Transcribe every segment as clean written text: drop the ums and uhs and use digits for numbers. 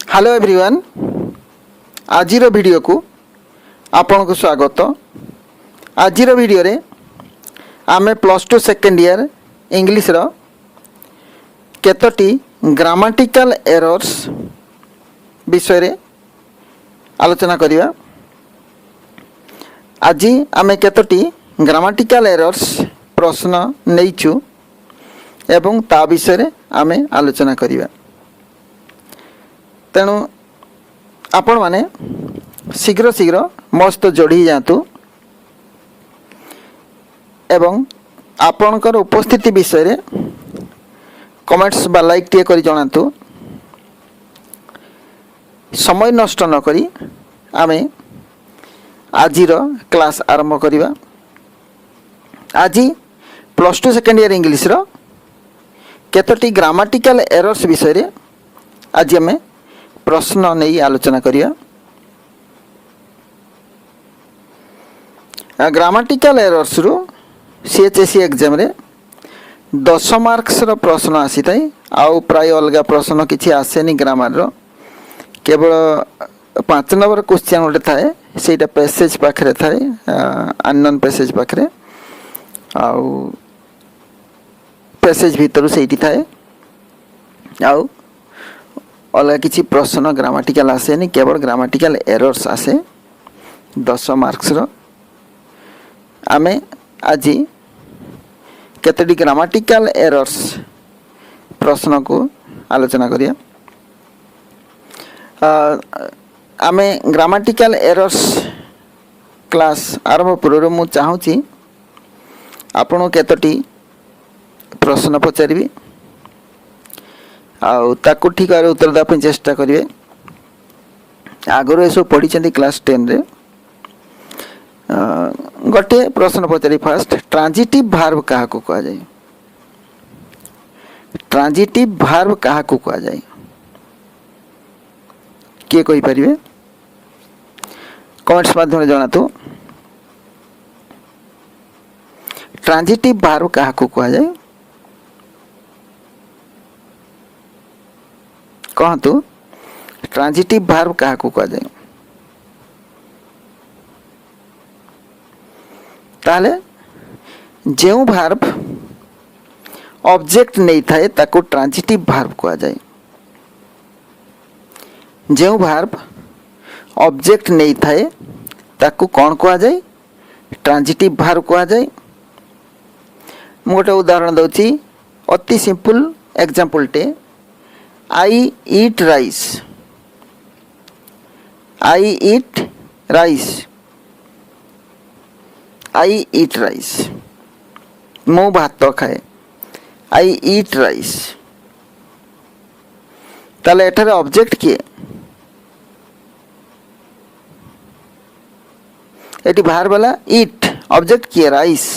Hello everyone आजिर video को आपन को स्वागत। आजिर वीडियो रे आमे +2 सेकेंड ईयर इंग्लिश रो केतोटी ग्रामाटिकल एरर्स विषय रे आलोचना करिया। आज आमे केतोटी ग्रामाटिकल एरर्स प्रश्न नैचु एवं ता विषय रे आमे आलोचना करिया। तेणु आपण माने शीघ्र शीघ्र मस्त जोड़ी जातु एवं आपणकर उपस्थिति विषय रे कमेंट्स बा लाइक टे करी जणातु। समय नष्ट न करी आमे आजिर क्लास आरंभ करिवा। आज +2 सेकेंड ईयर इंग्लिश रो केतोटी ग्रामाटिकल एरर्स विषय रे आज आमे प्रश्न नहीं आलोचना करिया। ग्रामाटिकल एरर्स रु सीएचएससी एग्जाम रे 10 मार्क्स रो प्रश्न आसी थाई। आउ प्राय अलगा प्रश्न किछि आसेनी ग्रामर रो, केवल 5 नंबर क्वेश्चन उठे थाए सेटा पैसेज पाखरे थाए, अननोन पैसेज पाखरे आउ पैसेज भीतर सेठी थाए। आउ अलग किसी प्रश्न ग्रामाटिकल आसेनी, केवल ग्रामाटिकल एरर्स आसे 10 मार्क्स रो। आमे आज केतोटी ग्रामाटिकल एरर्स प्रश्न को आलोचना करिया। आमे ग्रामाटिकल एरर्स क्लास आरंभ पूर्व मु चाहूची आपण केतोटी प्रश्न पचारिबी आउ ताकू ठीक भाव उत्तर देवा चेष्टा करेंगे। आगुरी ये सब पढ़ी क्लास 10 रे गोटे प्रश्न पचारि। फास्ट ट्रांजिटिव भार्ब क्या कह जाए? ट्रांजिटिव भार्ब क्या कह जाए किए कहि परिबे? कमेंट्स माध्यम जनातु। ट्रांजिटिव भार्ब क्या कह जाए कहतु? ट्रांजिटिव भार्ब क्या कह जाए? ताले जेउ भार्ब ऑब्जेक्ट नहीं थाए ताको ट्रांजिटिव भार्ब कह जाए। जेउ भार्ब ऑब्जेक्ट नहीं थाए ताको कौन कह जाए? ट्रांजिटिव भार्ब कह जाए। मु गोटे उदाहरण दउची, अति सिंपल एग्जांपल टे। I eat rice. I eat rice. I eat rice. मु भात खाए। I eat rice. ताले एठारे ऑब्जेक्ट किए? एटी भार्ब वाला eat, ऑब्जेक्ट किए राइस।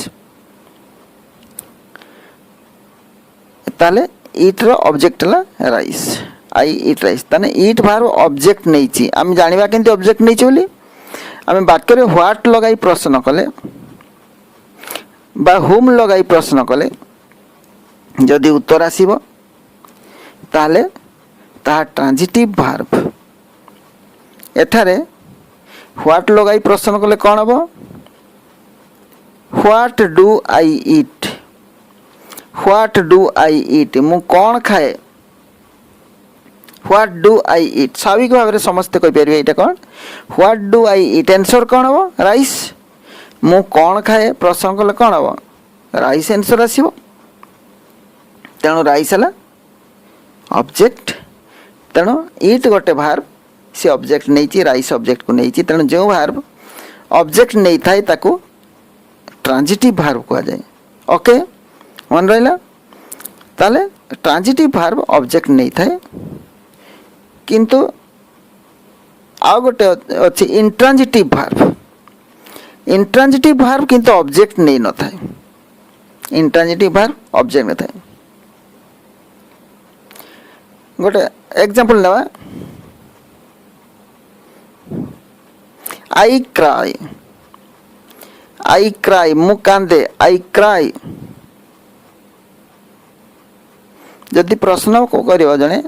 ताले ईट रो ऑब्जेक्ट ला राइस। आई ईट राइस ताने ईट भार्ब ऑब्जेक्ट नहीं ची। आम जानिबा केंति ऑब्जेक्ट नहीं ची बोली? आम वाक्य रे व्हाट लगाई प्रश्न कले बा हुम लगाई प्रश्न कले जदि उत्तर आसीबो ताले ता ट्रांजिटिव भार्ब। एठारे व्हाट लगाई प्रश्न कले कोन हबो? What do I eat? What do I eat मु कौन खाए? व्हाट डू आई ईट स्वाभाविक भाव में समस्ते कहि परिबे एटा कोन? What do I eat answer कोन हबो? राइस। मु कौन खाए प्रश्न कले कोन हबो? राइस आंसर आसीबो। तेणु राइस हला ऑब्जेक्ट। तेणु ईट गोटे भार्ब से ऑब्जेक्ट नहीं ची, राइस ऑब्जेक्ट को नहीं ची। तेणु जो भार्ब ऑब्जेक्ट नहीं थाए ताको ट्रांजिटिव भार्ब कहा जाए। ओके मन रहा? ताले ट्रांजिटिव भार्ब ऑब्जेक्ट नहीं थाए, किंतु आ गोटे अच्छी इंट्रांजिटिव भार्ब। इंट्रांजिटिव भार्ब किंतु ऑब्जेक्ट नहीं न थाए। इंट्रांजिटिव भार्ब ऑब्जेक्ट न थाए। गोटे एग्जांपल नवा, आई क्राई। आई क्राई मु कांदे। आई क्राई जदि प्रश्न को करियो जने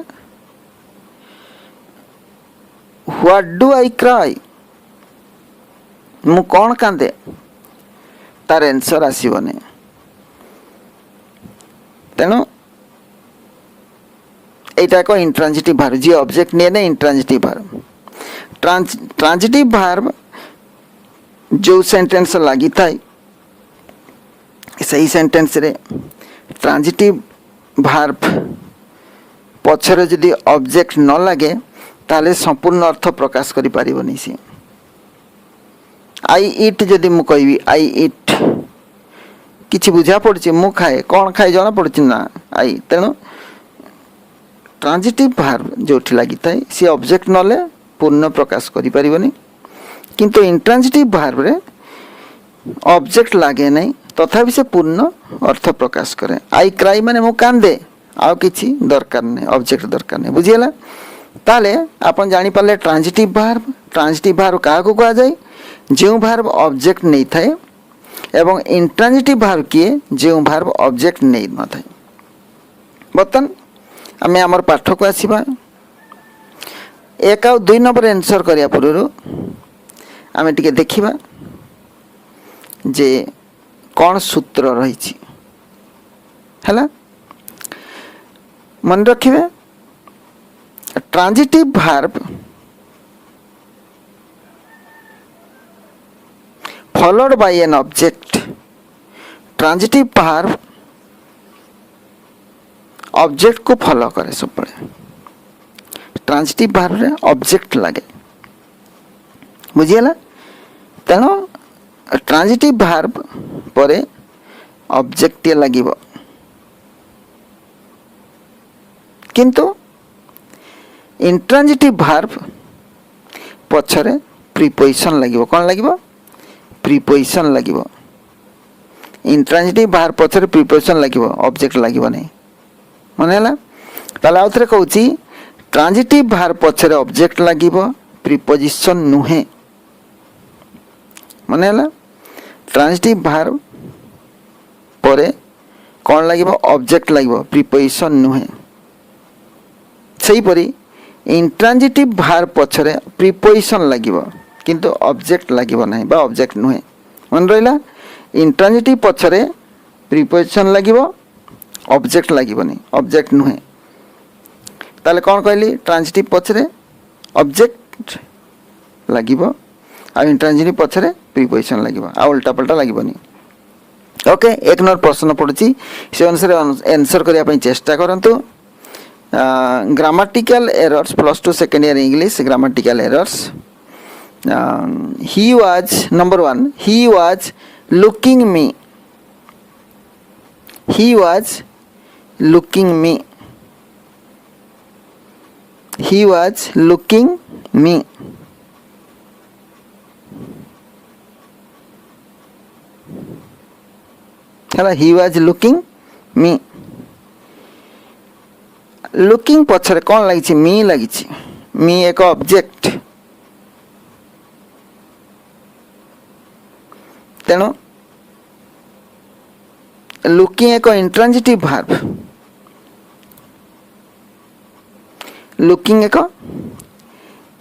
व्हाट डू आई क्राई मु कौन कांदे तार आंसर आसबनी तेणु यहाँ एक इंट्रांजिटिव भार्ब जी ऑब्जेक्ट नहीं है इंट्रांजिटिव भार्ब ट्रांजिटिव भार्ब जो सेंटेंस लगी थाए सही सेंटेंस रे ट्रांजिटिव भार्ब पछरे जदि ऑब्जेक्ट न लगे ताले संपूर्ण अर्थ प्रकाश करि परिबनी सी आई इट जदि मु कहबी आई इट किछि बुझा पड़छि मु खाए कौन खाए जना पड़छि ना आई तेणु ट्रांजिटिव भार्ब जोठी लगी थाए सी ऑब्जेक्ट नले पूर्ण प्रकाश करि परिबनी किंतु इंट्रांजिटिव भार्ब रे ऑब्जेक्ट लागे नहीं तथापि से पूर्ण अर्थ प्रकाश करे आई क्राई माने मु कांदे आउ किछि दरकार नहीं ऑब्जेक्ट दरकार नहीं बुझियला ताले आपण जानि पाले ट्रांजिटिव भार्ब का को कहा जाय जो भार्ब ऑब्जेक्ट नहीं थाए एवं इंट्रांजिटिव भार्ब किए जो भार्ब ऑब्जेक्ट नहीं न थाए बर्तन आमे हमर पाठ को आसीबा एक आ 2 नंबर आंसर करिया पूर्व आमे टिके देखिबा जे कौन सूत्र रही है मन रखिए transitive verb followed by an object transitive verb object को फॉलो करे सब ट्रांजिटिव भार्ब रे ऑब्जेक्ट लगे बुझिएला तेणु ट्रांजिटिव भार्ब परे ऑब्जेक्ट लागिबो किंतु इंट्रांजिटिव भार्ब पछरे प्रीपोजिशन लागिबो कोन लागिबो प्रीपोजिशन लागिबो इंट्रांजिटिव भार्ब पछरे प्रीपोजिशन लागिबो ऑब्जेक्ट लागिबो नहीं मनला ताला आउथरे कहूची ट्रांजिटिव भार्ब पछरे ऑब्जेक्ट लागिबो प्रीपोजिशन नुहे मनला ट्रांजिटिव भार्ब परे कौन लगे ऑब्जेक्ट लगे प्रीपोजिशन नुहे सही परी इंट्रांजिटिव भार्ब पछरे प्रीपोजिशन लगे किंतु ऑब्जेक्ट लगे ना बा ऑब्जेक्ट नुहे मन रहा इंट्रांजिटिव पछरे प्रीपोजिशन लगे ऑब्जेक्ट लगे नहीं ऑब्जेक्ट नुहे ताले कौन कहली ट्रांजिटिव पछरे ऑब्जेक्ट लगे आ इंट्रांजिटिव पछरे प्रीपोजिशन लगे आ उल्टा पल्टा लगनी ओके एक नंबर प्रश्न पड़ी से अनुसार आंसर करने चेष्टा करंतु grammatical errors +2 second year English grammatical errors he was number 1 he was looking me he was looking me he was looking me है he was looking me looking पछरे कौन लगी मी लगी मी एक ऑब्जेक्ट तेणु लुकिंग एक इंट्रांजिटिव भार्ब लुकिंग एक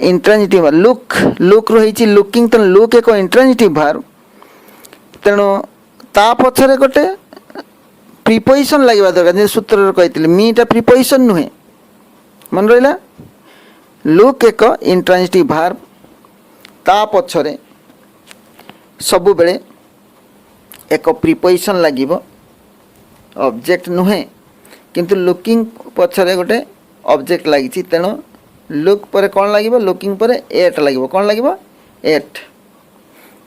intransitive look look रही लुकिंग तेणु लुक एक इंट्रांजिटिव भार्ब तेणु ता पछरे गोटे प्रीपोजिशन लगे दरकार सूत्र कही मीटा प्रीपोजिशन नुहे मन रहा लुक एक इंट्रांजिटिव भार्ब ता पछरे सबु बेले एक प्रीपोजिशन लगे ऑब्जेक्ट नुहे किंतु लुकिंग पछरे गोटे ऑब्जेक्ट लगी तेणु लुक पर कौन लगे लुकिंग पर एट लगे कौन लगे एट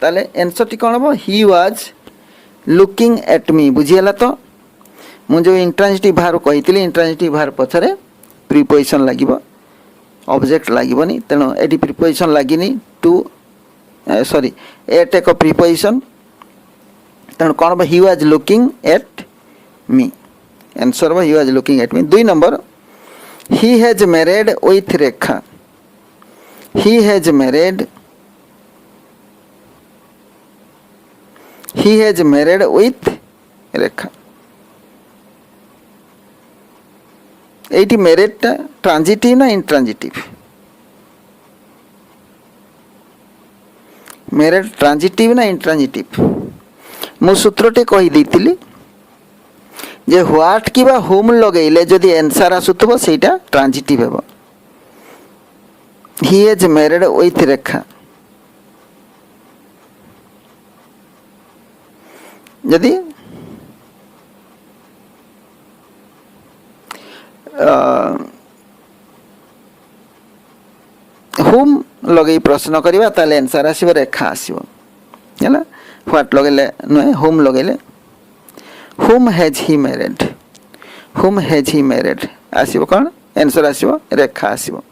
ताले आंसर टी कौन हम he was looking at me बुझीगला तो मु जो इंट्रांजिटिव भार्ब कही इंट्रांजिटिव भार्ब पछरे प्रीपोजिशन लगे ऑब्जेक्ट लगनी तेणु ये प्रीपोजिशन लगिनी टू सॉरी एट एक प्रीपोजिशन तेणु कौन हम he was looking at me answer हम he was looking at me 2 number he has married with Rekha he has married he has married with Rekha एटी मैरिड टा ट्रांजिटिव ना इंट्रांजिटिव मेरेड ट्रांजिटिव ना intransitive मु सूत्रटे कही देइतिली जे व्हाट कि बा होम लगेले जदि आंसर आसुतबो सेटा ट्रांजिटिव हेबो ही इज मैरिड विथ रेखा यदि होम लगे प्रश्न करवा ताले आंसर आसीबो रेखा आसीबो हैला व्हाट लगेले नुहे होम लगेले whom has he married whom has he married आसीबो कोन आंसर आसीबो रेखा आसीबो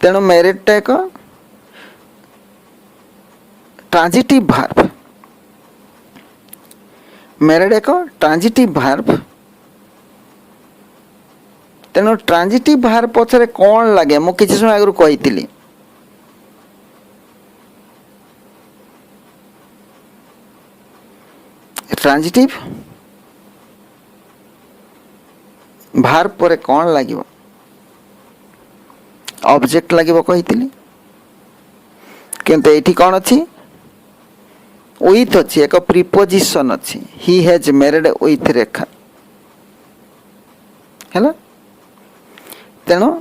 तेणु मैरिड टा एक ट्रांजिटिव भार्ब मैरिड एक ट्रांजिटिव भार्ब तेणु ट्रांजिटिव भार्ब पछरे कौन लगे मु किछि समय आगु कहितिली ट्रांजिटिव भार्ब परे कौन लागिबो ऑब्जेक्ट लागिबो कहितिली किंतु एठी कौन अछि विथ अछि एक प्रीपोजिशन अछि ही हैज मैरिड विथ रेखा हैला तेणु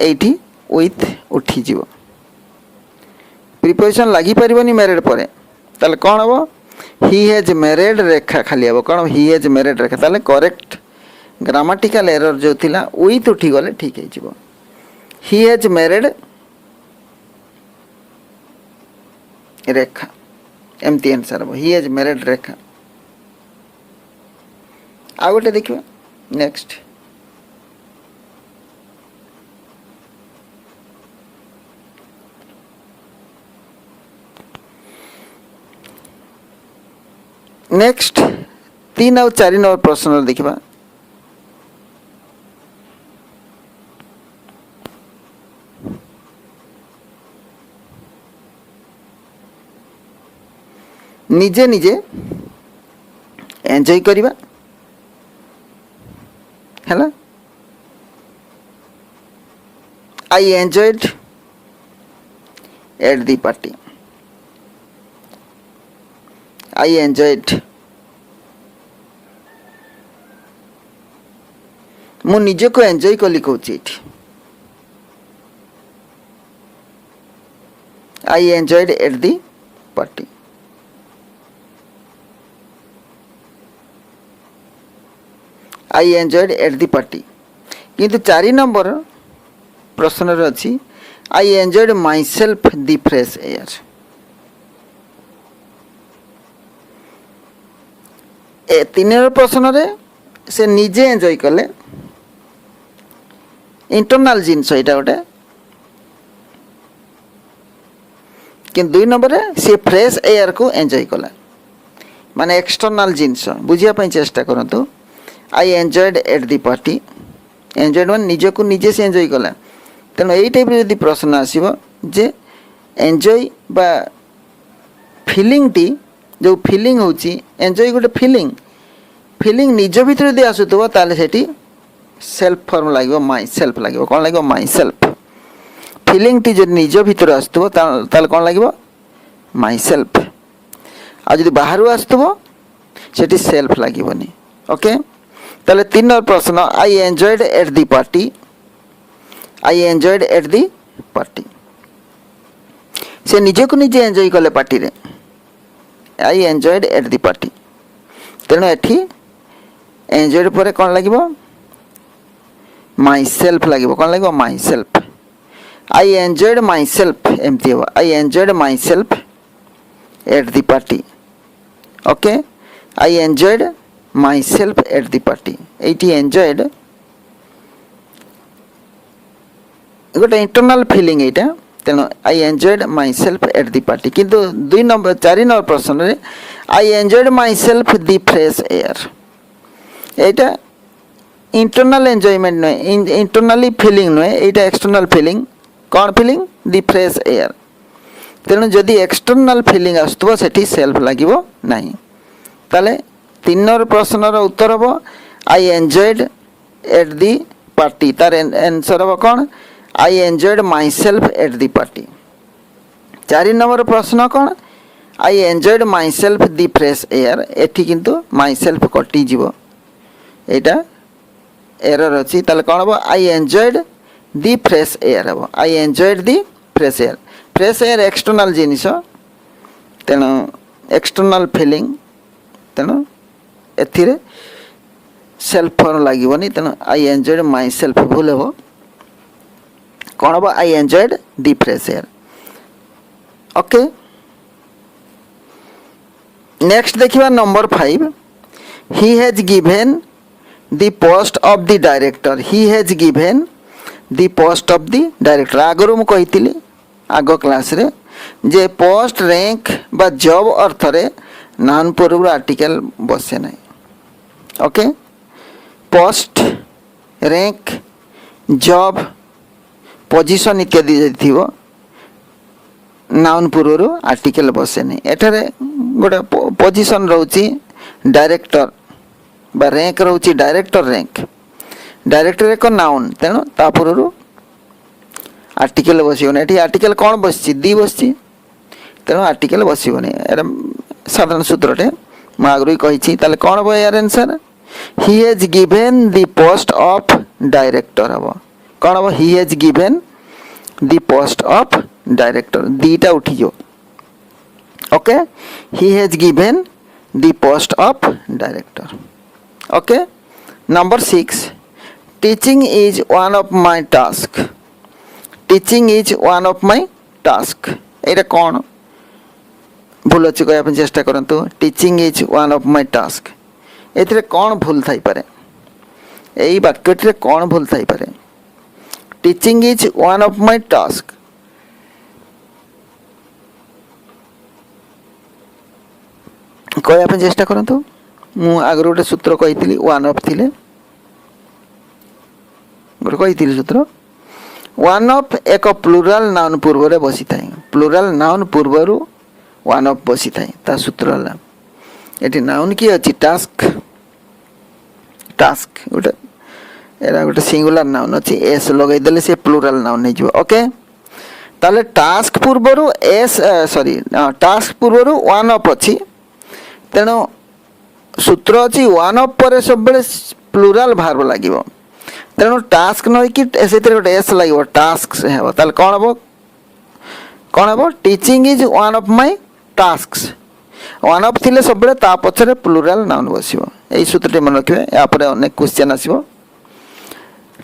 एठी विथ उठी जीवो प्रीपोजिशन लागी परिबनी मैरिड परे ताले कौन हबो ही हैज मैरिड रेखा खाली हबो कौन ही हैज मैरिड रेखा ताले करेक्ट ग्रामेटिकल एरर जो थिला विथ उठी गले ठीक है जीवो ही हैज मैरिड रेखा एमती आंसर हबो ही हैज मैरिड रेखा आ गोटे देखिबा नेक्स्ट नेक्स्ट 3 और 4 नंबर प्रश्न देखिबा निजे निजे एंजॉय करिबा हैला I enjoyed at the party I enjoyed मु निजे को एंजॉय कली कहूची I enjoyed at the party I enjoyed at the party किंतु 4 नंबर प्रश्न रे अछि I enjoyed myself the fresh air ए 3 नंबर प्रश्न रे से निजे एंजॉय कले इंटरनल जिनस एटा गोटे कि 2 नंबर रे से फ्रेश एयर को एंजॉय कला माने एक्सटर्नल जिनस बुझिया पई चेष्टा करंतु आई enjoyed at the party enjoyed मान निजे को निजे से एंजॉय कला तेणु यही टाइप यदि प्रश्न आसीबो जे एंजॉय बा फीलिंग टी जो फीलिंग होची एंजॉय गोटे फीलिंग फीलिंग निज भीतर यदि आसुतबो ताले सेठी सेल्फ फॉर्म लागिबो माई सेल्फ लागिबो कोन लागिबो माई सेल्फ फीलिंग टी जो निज भीतर आसुतबो ताले कोन लागिबो माई सेल्फ आ जदि बाहरु आसुतबो सेठी सेल्फ लागिबोनी ओके ताले 3 नंबर प्रश्न आई enjoyed at the party I enjoyed at the party से निजे को निजे एंजॉय कले पार्टी रे आई एंजॉयड एट दी पार्टी तेणु एठी एंजॉयड परे कौन लगे माई सेल्फ लगे कौन लगे my self I enjoyed my self एमती हो आई enjoyed myself eight the party okay I enjoyed myself eight the party eighty enjoyed गोटे इंटरनल फीलिंग एटा तेणु आई enjoyed myself eight the party किंतु 4 number प्रश्न रे आई enjoyed myself the fresh air Etah internal enjoyment नुहे internally feeling नुहे एटा external feeling कौन feeling दी fresh air तेणु जदि एक्सटर्नल फीलिंग आसुतबो सेठी सेल्फ लागिबो नाही ताले 3 नंबर प्रश्नर उत्तर हम I enjoyed at the party तार आंसर हम कौन आई enjoyed myself eight the party 4 number प्रश्न कौन आई enjoyed my self the fresh air एठी किंतु माई सेल्फ कटिଯିବ एटा एरर अच्छी ताले कौन हम I enjoyed the fresh air हम I enjoyed the fresh air external जिनिस तेणु एक्सटर्नल फिलिंग तेणु एथिरे सेल्फ फॉर्म लगे तेणु आई एंजॉयड माई सेल्फ भूल हम कौन हम I enjoyed the fresh air okay. Next देखिए number 5 he has given the post of the director he has given the post of the director आगु मु कही आग क्लास रे जे पोस्ट रैंक बा जॉब अर्थ रे नाउन पूर्व आर्टिकल बसे ना okay post rank job position इत्यादि यदि नाउन पूर्व आर्टिकल बसे नहीं एठारे गोटे पोजीशन रोची डायरेक्टर बा रैंक रोची डायरेक्टर एक नाउन तेणु ता पूर्व आर्टिकल बसोनी ये आर्टिकल कौन बस दी बस तेणु आर्टिकल बसोनी एटा साधारण सूत्रटे मुझे आगु कही कौन हम यार answer he has given the post of director हम कौन हम he has given the post of director दीटा उठीज okay he has given the post of director okay. Number 6 teaching is one of my task teaching is one of my task एटा कौन भूल अच्छी कहना चेष्टा करंतु teaching is one of my task एथिरे कौन भूल थाई पारे एई वाक्यटिरे कौन भूल थाई पारे teaching is one of my task कहना चेष्टा करंतु मु आगर गोटे सूत्र कही वन ऑफ थिले गोटे कही सूत्र वन ऑफ एक प्लूराल नाउन पूर्व बसी था प्लूराल नाउन पूर्व वन ऑफ बसी था ता सूत्र है ये नाउन किए अच्छी टास्क टास्क गोटे एरा गोटे सिंगुलर नाउन अच्छी एस लगेदेले से प्लूराल नाउन हो ओके ताले टास्क पूर्व एस सॉरी टास्क पूर्व वन ऑफ अच्छी तेणु सूत्र अच्छी वन ऑफ पर सब प्लूराल भार्ब लगे तेणु टास्क नईकि गोटे एस लगे टास्क हे ताल कौन हम teaching is one of my tasks one of थिले सब ता पछरे प्लूराल नाउन बसिबो एई सूत्रटी मन रखिबे या पर अनेक क्वेश्चन आसीबो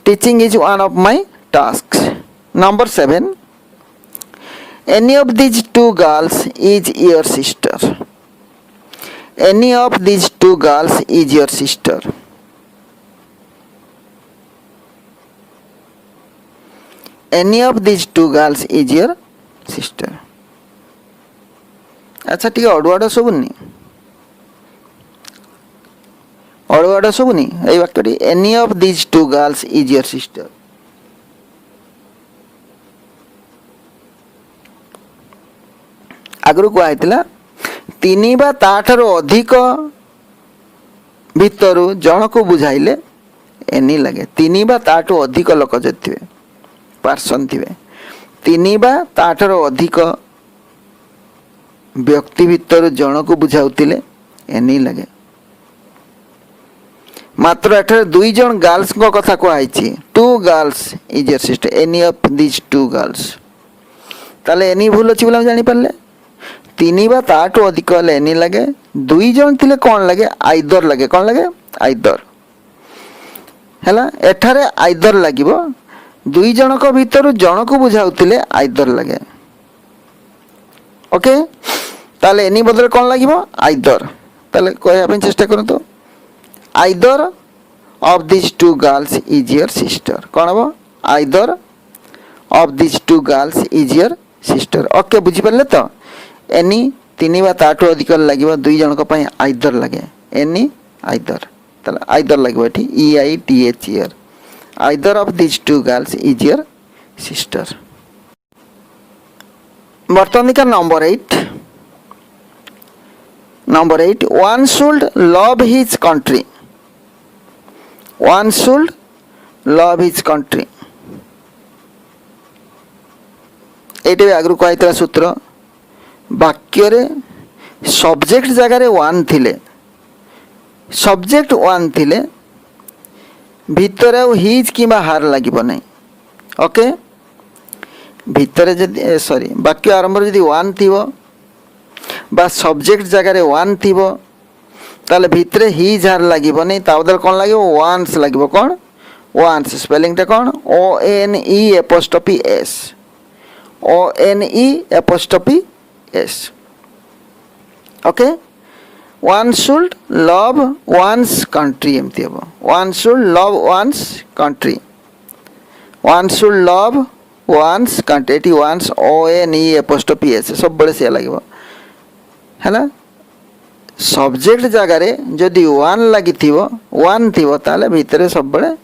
teaching is one of my tasks. Number 7 any of these two girls is your sister any of these two girls is your sister any of these two girls is your sister अच्छा ठीक अड़ुआड़ शुभुनि अड़ुआड़ शुभुनि ये वाक्यटी any of these two girls is your sister आगु कहला तीन बा ताठारो अधिक भितर जन को बुझाइले एनी लगे तीन बा ताठो अधिक लोक जदि थे पार्सन थे तीन बा ताठारो अधिक व्यक्ति भितर जन को बुझाउतिले एनी लगे मात्र एठारे दुई जन गर्ल्स को कथा कहई two girls is your sister any of these two girls ताले एनी भूल अच्छी बोला जानी पारले तीन बा ताठो अधिक हेले एनी लगे दुई जन थिले कौन लगे आइदर लगे कौन लगे आइदर हैला एठारे आइदर लागिबो दुई जनक भितर जन को बुझाउतिले आइदर लगे ओके ताले एनी बदले कौन लागिबो आइदर ताले कहया चेष्टा करतो either of this two girls is your sister कौन हम either of this two girls is your sister okay बुझी पारे तो एनी तीन बा ताठू अधिक लगे दुई जनक आइदर लगे एनी आइदर ताले आइदर लगे ये EITH ईयर either of this two girls is your sister. बर्तमान का number 8 one should love his country one should love his country ये आगु कही सूत्र वाक्य सब्जेक्ट जगार वन थिले सब्जेक्ट वन थिले भितर हिज कि हार लगे ना ओके भितर जदि सॉरी वाक्य आरंभ जदि वन थी बा सब्जेक्ट जगार वन थी ताले भितर हिज हार लगे नहीं बदल कौन लगे वन्स लगे कौन वन्स स्पेलिंग कौन ONE''S ONE''S okay one should love one's country एमती हम one should love one's country one should love one's country ये वन्स ONE''S सब बड़े से लगे है ना सब्जेक्ट जगार जदि वन लगी वन थी ताले भितर सब बड़े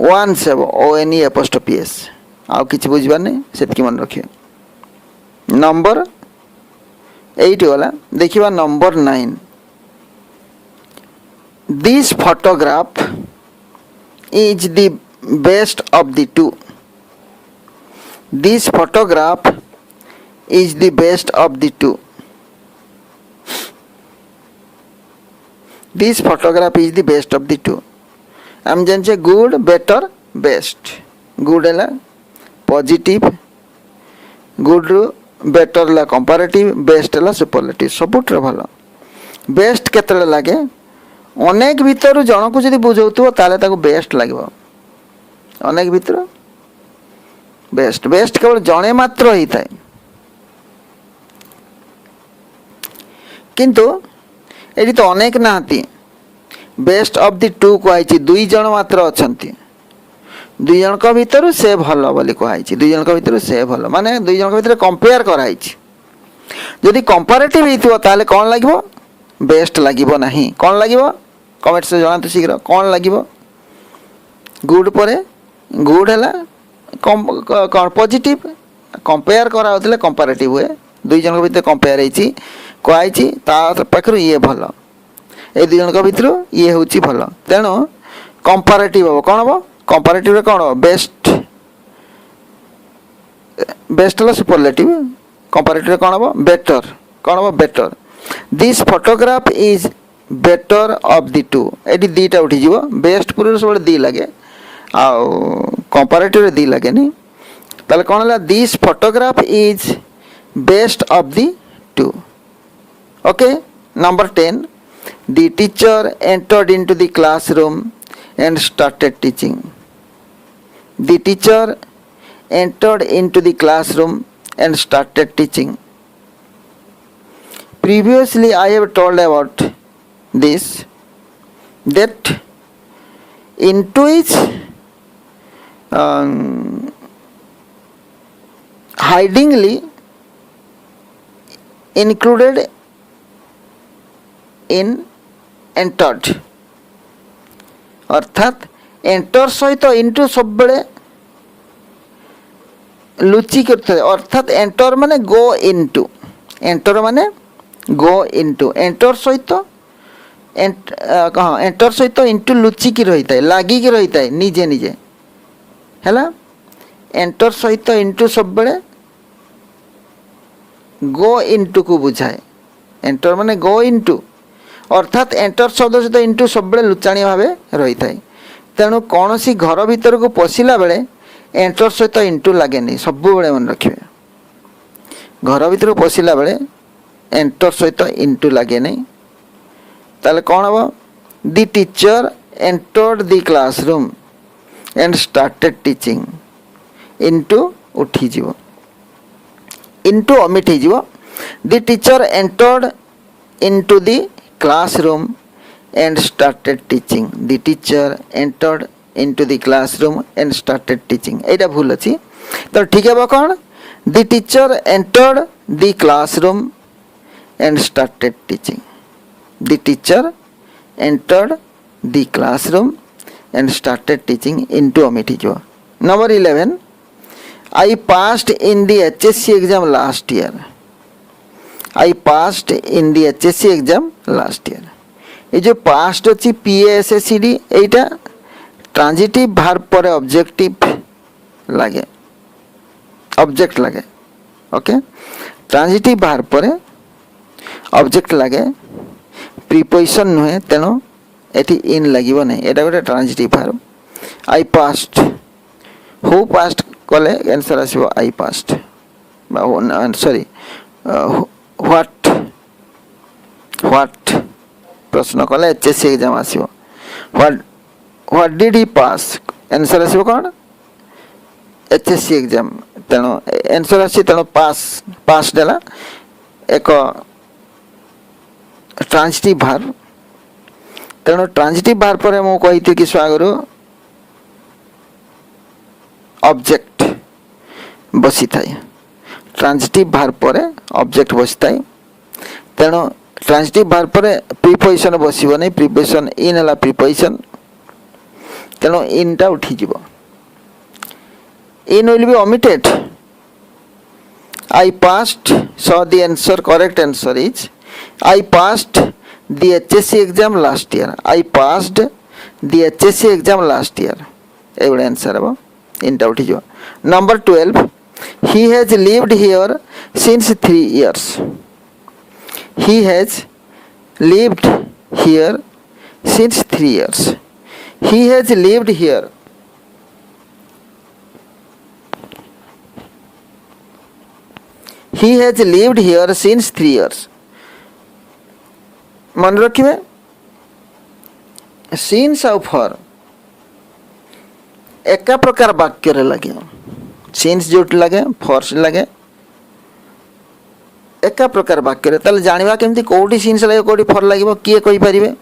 वन्स हे ONE''S आउ कि बुझार नहीं से मन रखिए नंबर 8 वाला देखिए number 9 this photograph is the best of the two this photograph is the best of the two this photograph is the best of the two आम जाने गुड बेटर बेस्ट गुड है पॉजिटिव गुड बेटर ला comparative best ला superlative सबुठ भल best केतले लगे अनेक भितर जन को जब बुझाऊ ताले ताको बेस्ट लगे अनेक भितर बेस्ट बेस्ट केवल जड़े मात्र ही थाए किंतु ये तो अनेक नहांती बेस्ट ऑफ द टू कहुई दुई जन मात्र अच्छा दुई जन भितर से भल बोली कहुई दुई जन भितर से भल माने दुई जन भितर कंपेयर कराई जदि कंपैरेटिव होता ताले कौन लगे बेस्ट लगे ना कौन लगे कमेंट्स जनातु शीघ्र कौन लगे गुड पर गुड है कौन पॉजिटिव कंपेयर करा कंपैरेटिव हुए दुई जन भितर कंपेयर होती कहुई पाखर ये भल ए दुई जन भितर ये हूँ भल तेणु कंपैरेटिव हम कौन हम कंपैरेटिव कौन बेस्ट बेस्ट ला सुपरलेटिव कंपैरेटिव कौन हम बेटर कौन हम better this photograph is better of the two ये दीटा उठी बेस्ट पूर्व सब दी लगे आउ कंपैरेटिव दी लगे नहीं ताले कौन है this photograph is best of the two okay number 10 the teacher entered into the classroom and started teaching the teacher entered into the classroom and started teaching previously I have told about this that into is hidingly included in entered अर्थात enter सहित into सब बड़े लुचि करते अर्थात enter माने go into enter माने go into enter सहित कहाँ एंटर सहित इंटू लुचिकी रही है लागिकी रही है निजे निजे है एंटर सहित इंटू सब बड़े गो इनटू को बुझाए एंटर माने गो इनटू अर्थात एंटर शब्द सहित इंटू सब बड़े लुचाणिया भाव रही है तेणु कौन सी घर भीतर को पशिला बेले एंटर सहित इंटू लगे नहीं सब बड़े मन रखिए घर भीतर को पशिला बेले एंटर सहित इंटू लगे नहीं ताले कौन हम the teacher entered the classroom and started teaching into उठी जीव इंटू अमिट हो the teacher entered into the classroom and started teaching the teacher entered into the classroom and started teaching एटा भूल अछि तो ठीक है कौन the teacher entered the classroom and started teaching the teacher entered the classroom and started teaching into omit jo number 11 I passed in the HSC exam last year I passed in the HSC exam last year ये जो past अच्छी PASSED एटा transitive verb पर objective लगे object लगे okay transitive verb पर object लगे preposition नुहे तेणु एटी इन लगे ना यहाँ गोटे transitive verb I past who passed कले आंसर आसो आई पास्ट सॉरी व्हाट व्हाट प्रश्न कले एचएससी एग्जाम आसो what did he pass answer आसो कौन एचएससी एग्जाम तेणु आंसर आसी तेणु पास पास देला एक ट्रांजिटिव वर्ब तेणु ट्रांजिटिव वर्ब पर मु कही कि स्वागरु ऑब्जेक्ट बसी थाए ट्रांजिटिव वर्ब पर ऑब्जेक्ट बसी थाए तेणु ट्रांजिटिव वर्ब पर प्रीपोजिशन बसिबो नै प्रीपोजिशन इन हला प्रीपोजिशन तेणु इनटा उठी जिवो in will be omitted. I passed, so the answer, correct answer is I passed the HSC exam last year. I passed the HSC exam last year. A good answer about in doubt. Number 12. He has lived here since 3 years. He has lived here since 3 years. He has lived here. He has lived here since 3 years. मन रखिए since और for एक प्रकार वाक्य रे लगे since जो लगे for लगे एक प्रकार वाक्य रे तले जानिबा केमती कोठी since लगे कोठी for लगिबो किए कहि परिबे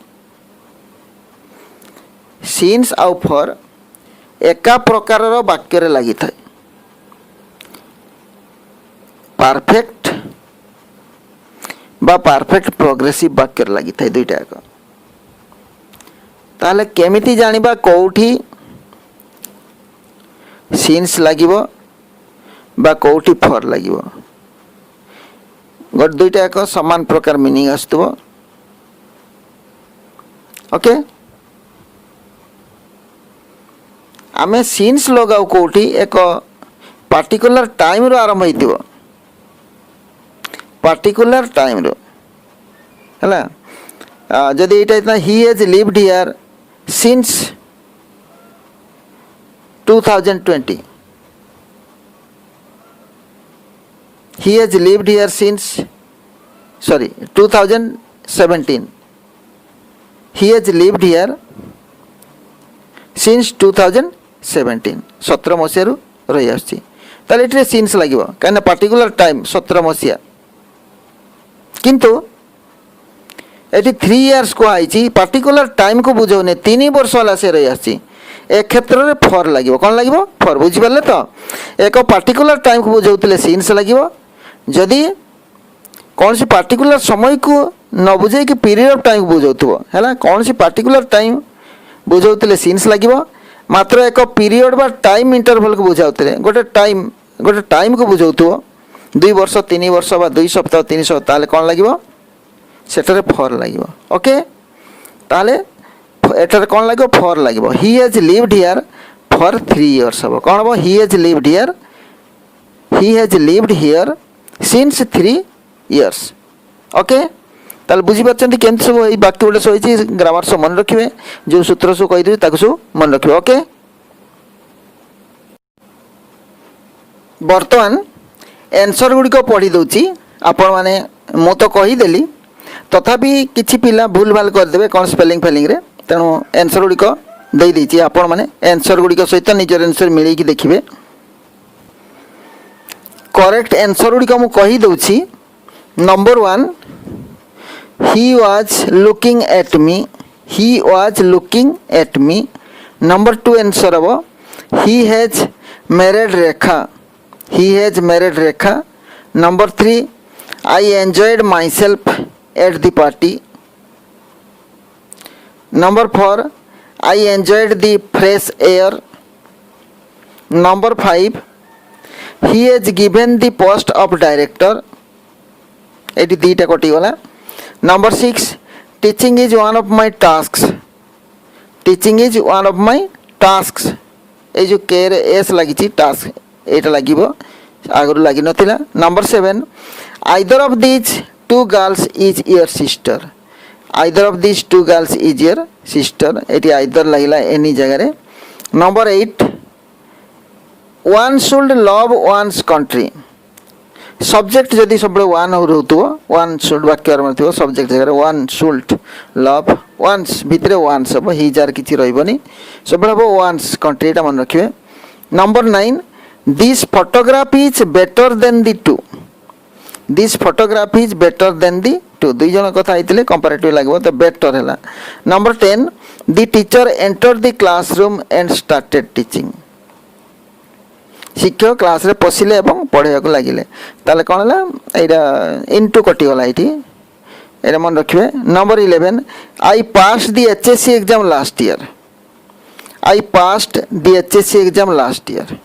since और for एक प्रकार रो वाक्य रे लागि थाए परफेक्ट बा परफेक्ट प्रोग्रेसिव वाक्य लगी था दुईटा एक ताले केमिति जानिबा कोठी सिंस लागिबो बा कोठी फॉर लागिबो गोट दुईटा एक समान प्रकार मीनिंग आस्तबो ओके आमे सिंस लगाउ कोठी एक पर्टिकुलर टाइम रो आरंभ होइतिबो पर्टिकुलर टाइम रो है जदि एटा इतना he has lived here since 2020 he has lived here since sorry 2017 he has lived here since 2017 17 मसीह रही आसी ताले एटे सिंस लागिबो काना पर्टिकुलर टाइम 17 मसीह किंतु एटी 3 इयर्स को आई पर्टिकुलर टाइम को बुझौने 3 वर्ष वाला से रही आसी एक क्षेत्र में फॉर लगे कौन लगे फॉर बुझिपारे तो एक पर्टिकुलर टाइम को बुझाऊे सिंस लगे जदि कौन सी पर्टिकुलर समय को न बुझे कि पीरियड ऑफ टाइम को बुझाऊ है कौन सी पर्टिकुलर टाइम बुझाऊे सिंस लगे मात्र एक पीरियड बा टाइम इंटरवल को बुझाऊे गोटे टाइम को बुझाऊ 2 वर्ष 3 वर्ष बा 2 सप्ताह 3 सप्ताह ताले कौन लगे सेटारे फॉर लगे ओके ताले एटारे कौन लगे फॉर लगे he has lived here for 3 years हम कौन हम he has lived here since 3 years okay ताले बुझी पाछंती केमती सब एई वाक्य गुडा सही ग्रामर सब मन रखिबे जो सूत्र सब कहि देबी ताकु सब मन रखिबे ओके वर्तमान आंसर गुड़िक पढ़ी दूची आपण माने मु तो कहीदेली तथापि किछि पिला भूल भाल करदेबे कौन स्पेलिंग फेलिंग रे तेणु आंसर गुड़िक दे देछि आपण माने आंसर गुड़िक सहित निजर आंसर मिले कि देखिबे करेक्ट आंसर गुड़िक मु कही दूची number 1 he was looking at me number 2 answer हबो he has married Rekha number 3 I enjoyed myself at the party number 4 I enjoyed the fresh air number 5 he has given the post of director एटी दीटा कटिगला number 6 teaching is one of my tasks ए जो के रे S लगी task एटा लगिबो आगरु लगी नथिला number 7 either of these two girls is your sister. Either of these two girls is your sister. It either lagila any jagare. Number 8, one should love one's country. Subject जदि सब one रोथो one should वाक्य थो subject जगह one should love one's भितर one's हम his or किसी रही सब हम वन्स कंट्री एटा मन रखिए. Number 9, this photograph is better than the two. This photograph is better than the two. दुई जन कथा होते कंपेरेटिव लगे तो बेटर है. Number 10, the teacher enter the classroom and started teaching. शिक्षक क्लास रे पशिले एवं पढ़ाई को लगिले ताले कौन है यहाँ इनटू कटिगला ये मन रखिए. Number 11, I pass the HSC exam last year. I passed the HSC exam last year.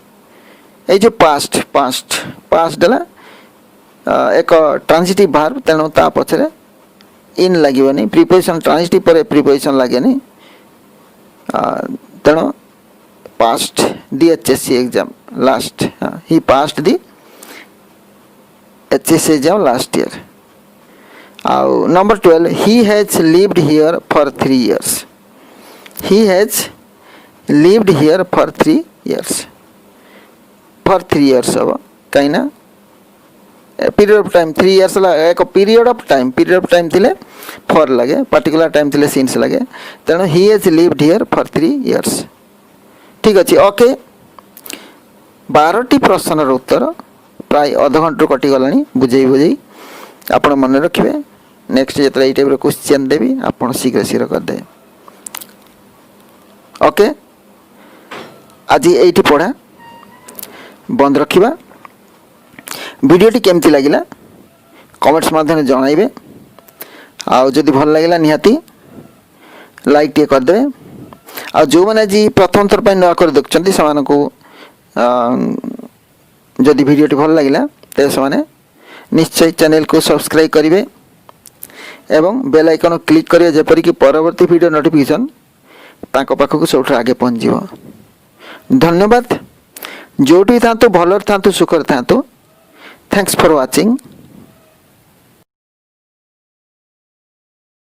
ये जो पास्ट पास्ट पास्ट है एक ट्रांजिटिव भार्ब तेणु ता पछरे इन लगे प्रिपोजिशन ट्रांजिटिव पर प्रिपोजिशन लगे तेणु passed the HSC exam last. He passed the HSC exam last year. Number 12, he has lived here for 3 years. He has lived here for 3 years. For 3 years अब कहीं ना period of time 3 years एक period of time थिले for लगे particular time थिले since लगे तेणु he has lived here for 3 years. ठीक अच्छे. ओके 12टी प्रश्नर उत्तर प्राय अध घंटा कटिगला बुझे आपण मन रखिए. नेक्स्ट जो ये टाइप क्वेश्चन देवी आप शीघ्र शीघ्र करदे. ओके आज ये पढ़ा बंद रखा. वीडियोटी केमती लगिला कमेंट्स माध्यम जनइबे. आदि भल लगे निहाती लाइक टे करदे. आ जो मैंने आज प्रथम थर पर नुआ कर देखुं से जदि वीडियोटी भल लगे तो से निश्चय चैनल को सब्सक्राइब करेंगे एवं बेल आइकन क्लिक करेंगे जेपरिक परवर्ती वीडियो नोटिफिकेशन तांको पाखक सब आगे पहुँच. धन्यवाद. जोटी था भलर था सुखर था. Thanks for watching.